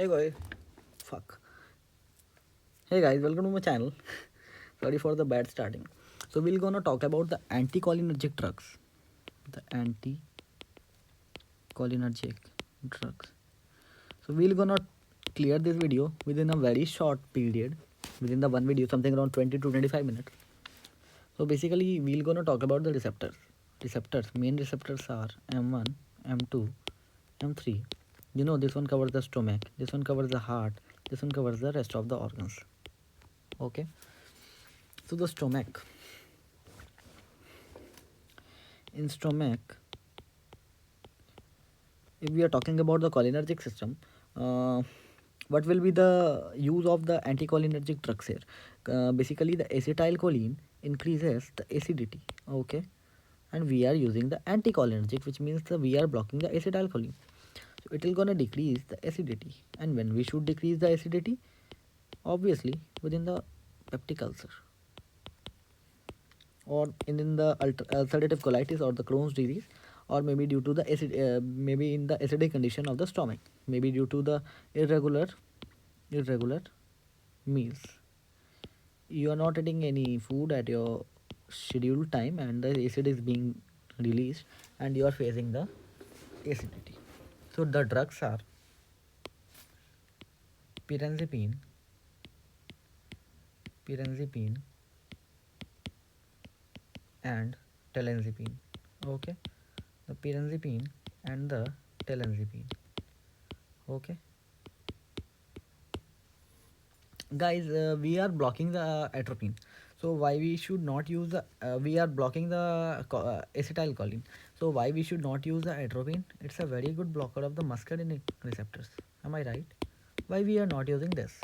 Hey guys, fuck. Hey guys, welcome to my channel. Sorry for the bad starting. So we're gonna talk about the anticholinergic drugs. The anticholinergic drugs. So we're gonna clear this video within a very short period, within the one video, something around 20 to 25 minutes. So basically, we're gonna talk about the receptors. Main receptors are M1, M2, M3. You know, this one covers the stomach, this one covers the heart, this one covers the rest of the organs. Okay, so the stomach. In stomach, if we are talking about the cholinergic system, uh, what will be the use of the anticholinergic drugs here? Basically, the acetylcholine increases the acidity. Okay, and we are using the anticholinergic, which means that we are blocking the acetylcholine. So it will gonna decrease the acidity. And when we should decrease the acidity, obviously within the peptic ulcer, or in the ulcerative colitis or the Crohn's disease, or maybe due to the maybe in the acidic condition of the stomach, maybe due to the irregular meals. You are not eating any food at your scheduled time, and the acid is being released, and you are facing the acidity. So the drugs are pyrazipine, pyrazipine, and telanzipine. Okay, the pyrazipine and the telanzipine. Okay, guys, we are blocking the atropine. So why we should not use the we are blocking the acetylcholine. So why we should not use the atropine? It's a very good blocker of the muscarinic receptors. Am I right? Why we are not using this?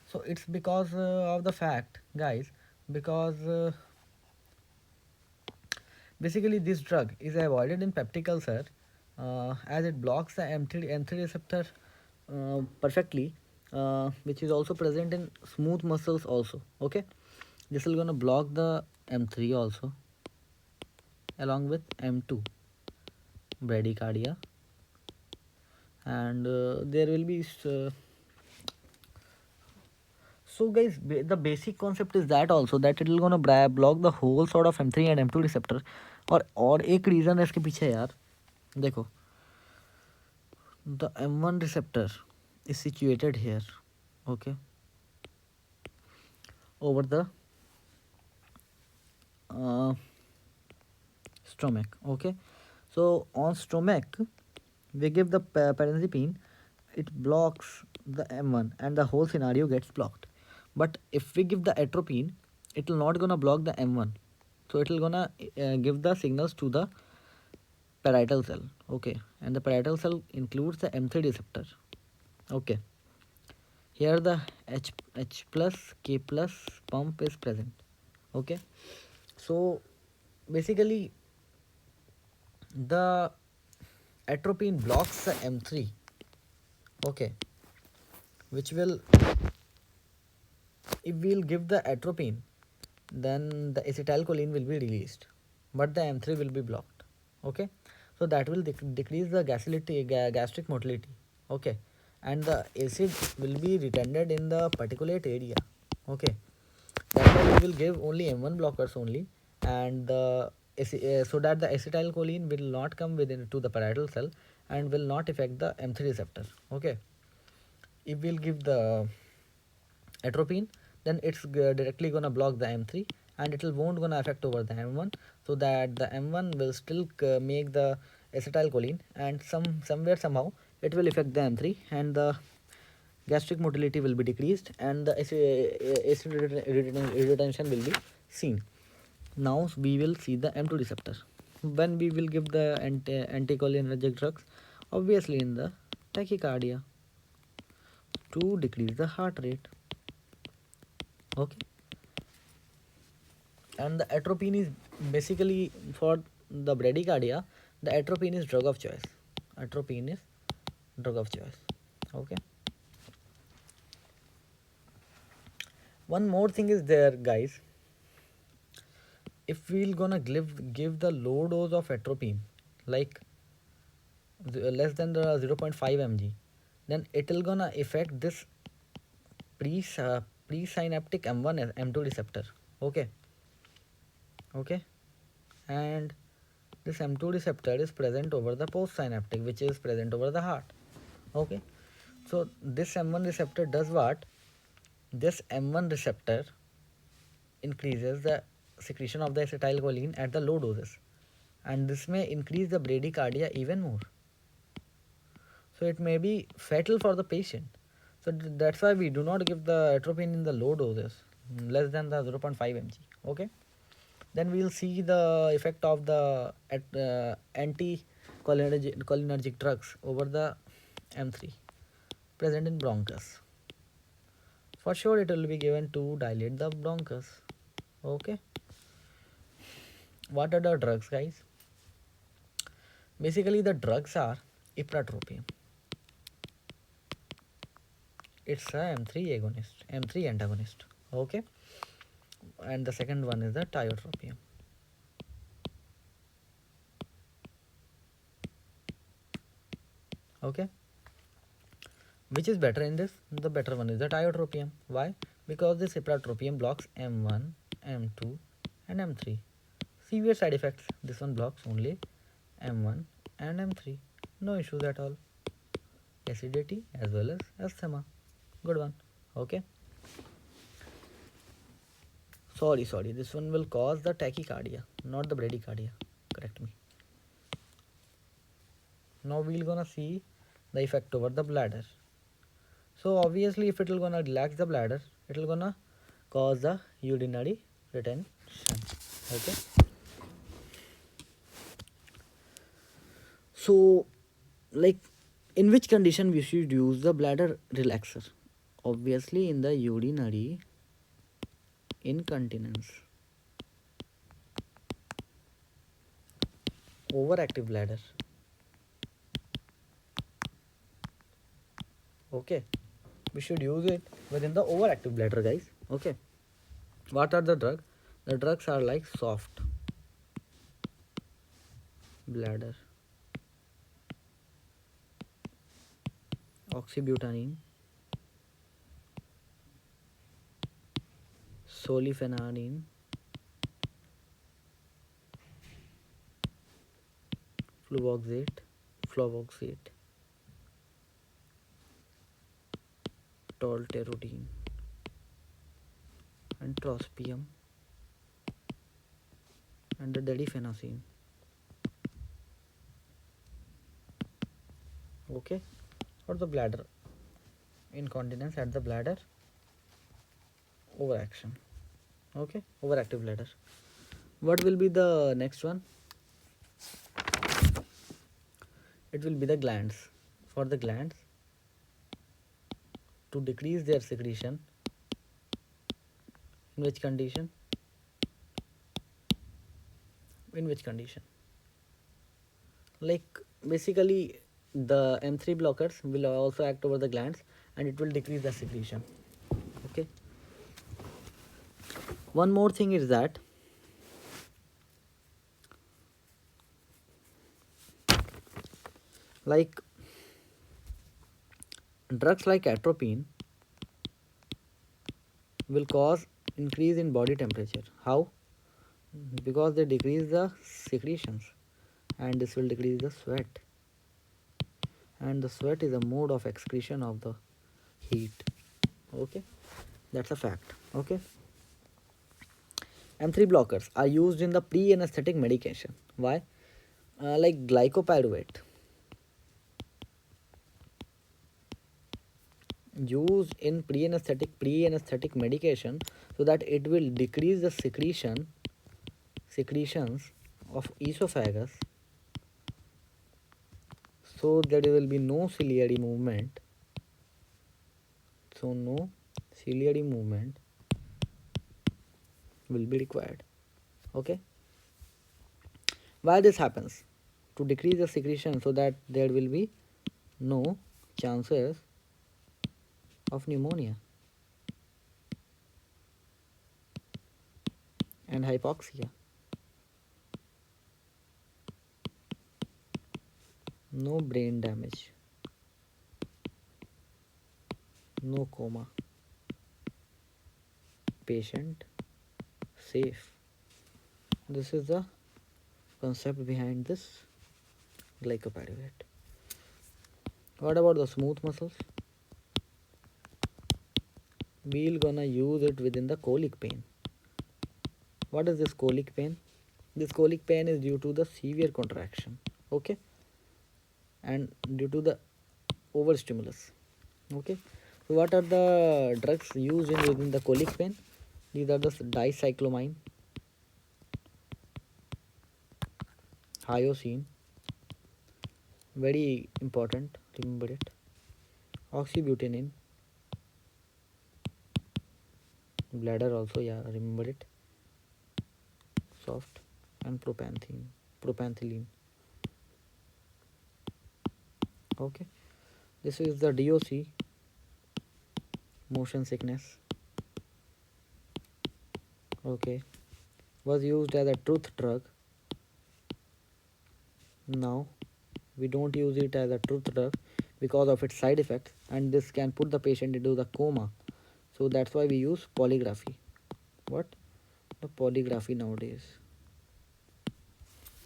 So it's because of the fact, guys, because basically this drug is avoided in peptic ulcer, as it blocks the M3 receptor perfectly, which is also present in smooth muscles also. Okay, this will gonna block the M3 also, along with M2 bradycardia, and there will be so guys, the basic concept is that also, that it will gonna block the whole sort of M3 and M2 receptor. और एक reason है इसके पीछे यार, देखो, the M1 receptor is situated here. Okay, over the uh, stomach. Okay, so on stomach we give the parazepine, it blocks the M1 and the whole scenario gets blocked. But if we give the atropine, it will not gonna block the M1, so it will gonna give the signals to the parietal cell. Okay, and the parietal cell includes the M3 receptor. Okay, here the H plus K plus pump is present. Okay, so basically the atropine blocks the M3. Okay, which will, if we'll give the atropine, then the acetylcholine will be released, but the M3 will be blocked. Okay, so that will decrease the gastric motility. Okay, and the acid will be retended in the particulate area. Okay, that's why we will give only M1 blockers only, and so that the acetylcholine will not come within to the parietal cell and will not affect the M3 receptor. Okay, if we'll give the atropine, then it's directly gonna block the M3, and it will won't gonna affect over the M1, so that the M1 will still make the acetylcholine, and somewhere somehow it will affect the M3, and the gastric motility will be decreased, and the acid retention will be seen. Now we will see the M2 receptor. When we will give the anticholinergic drugs, obviously in the tachycardia, to decrease the heart rate. Okay, and the atropine is basically for the bradycardia. The atropine is drug of choice. Atropine is drug of choice. Okay, one more thing is there, guys. If we'll gonna give the low dose of atropine, like less than the 0.5 mg, then it will gonna affect this presynaptic M1 and M2 receptor. Okay, okay, and this M2 receptor is present over the postsynaptic, which is present over the heart. Okay, so this M1 receptor does what? This M1 receptor increases the secretion of the acetylcholine at the low doses, and this may increase the bradycardia even more. So it may be fatal for the patient. So that's why we do not give the atropine in the low doses, less than the 0.5 mg. Okay. Then we will see the effect of the anticholinergic drugs over the M3 present in bronchus. For sure, it will be given to dilate the bronchus. Okay. What are the drugs, guys? Basically, the drugs are ipratropium. It's a M3 agonist, M3 antagonist. Okay. And the second one is the tiotropium. Okay. Which is better in this? The better one is the tiotropium. Why? Because this ipratropium blocks M1, M2 and M3. Severe side effects. This one blocks only M1 and M3. No issues at all. Acidity as well as asthma. Good one. Okay. Sorry. This one will cause the tachycardia, not the bradycardia. Correct me. Now we're gonna see the effect over the bladder. So obviously, if it will gonna relax the bladder, it will gonna cause the urinary retention. Okay. So, like, in which condition we should use the bladder relaxer? Obviously, in the urinary incontinence, overactive bladder. Okay, we should use it within the overactive bladder, guys. Okay, what are the drugs? The drugs are like soft bladder, oxybutyrine, solifenadine, fluvoxate, tolterodine, and trospium, and the delifenacin. Okay, or the bladder incontinence at the bladder overaction. Okay, overactive bladder. What will be the next one? It will be the glands. For the glands, to decrease their secretion, in which condition? Like, basically, the M3 blockers will also act over the glands and it will decrease the secretion. Okay. One more thing is that like drugs like atropine will cause increase in body temperature. How? Because they decrease the secretions and this will decrease the sweat, and the sweat is a mode of excretion of the heat. Okay, that's a fact. Okay, M3 blockers are used in the pre-anesthetic medication. Why? Like glycopyruvate used in pre-anesthetic medication, so that it will decrease the secretions of esophagus, so there will be no ciliary movement. So no ciliary movement will be required. Okay, why this happens? To decrease the secretion, so that there will be no chances of pneumonia and hypoxia. No brain damage. no coma, patient safe. This is the concept behind this glycopyruvate. What about the smooth muscles? We're gonna use it within the colic pain. What is this colic pain? This colic pain is due to the severe contraction, okay, and due to the overstimulus. Okay, so what are the drugs used in within the colic pain? These are the dicyclomine, hyoscine, very important, remember it, oxybutynin, bladder also, yeah, remember it, soft, and propanthyline. Okay, this is the DOC, motion sickness. Okay, was used as a truth drug. Now we don't use it as a truth drug because of its side effects, and this can put the patient into the coma. So that's why we use polygraphy. What? The polygraphy nowadays.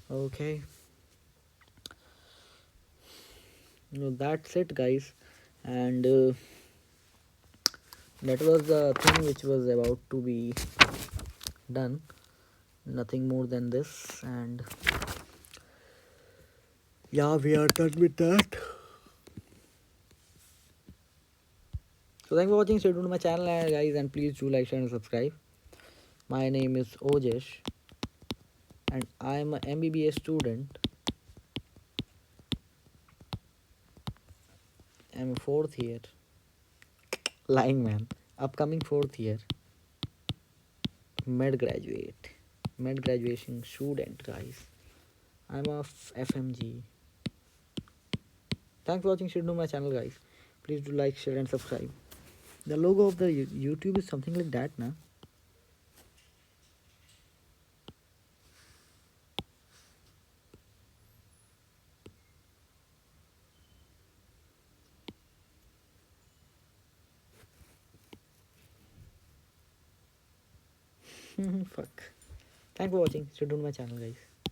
Okay, that's it, guys, and that was the thing which was about to be done. Nothing more than this, and yeah, we are done with that. So thanks for watching. Stay tuned to my channel, guys, and please do like, share, and subscribe. My name is Ojush, and I am a MBBS student. I'm a fourth year. Lying man. Upcoming fourth year. Med graduate. Med graduation student, guys. I'm a FMG. Thanks for watching. Stay tuned to my channel, guys. Please do like, share, and subscribe. The logo of the YouTube is something like that, na? Fuck. Thanks for watching. Stay tuned to my channel, guys.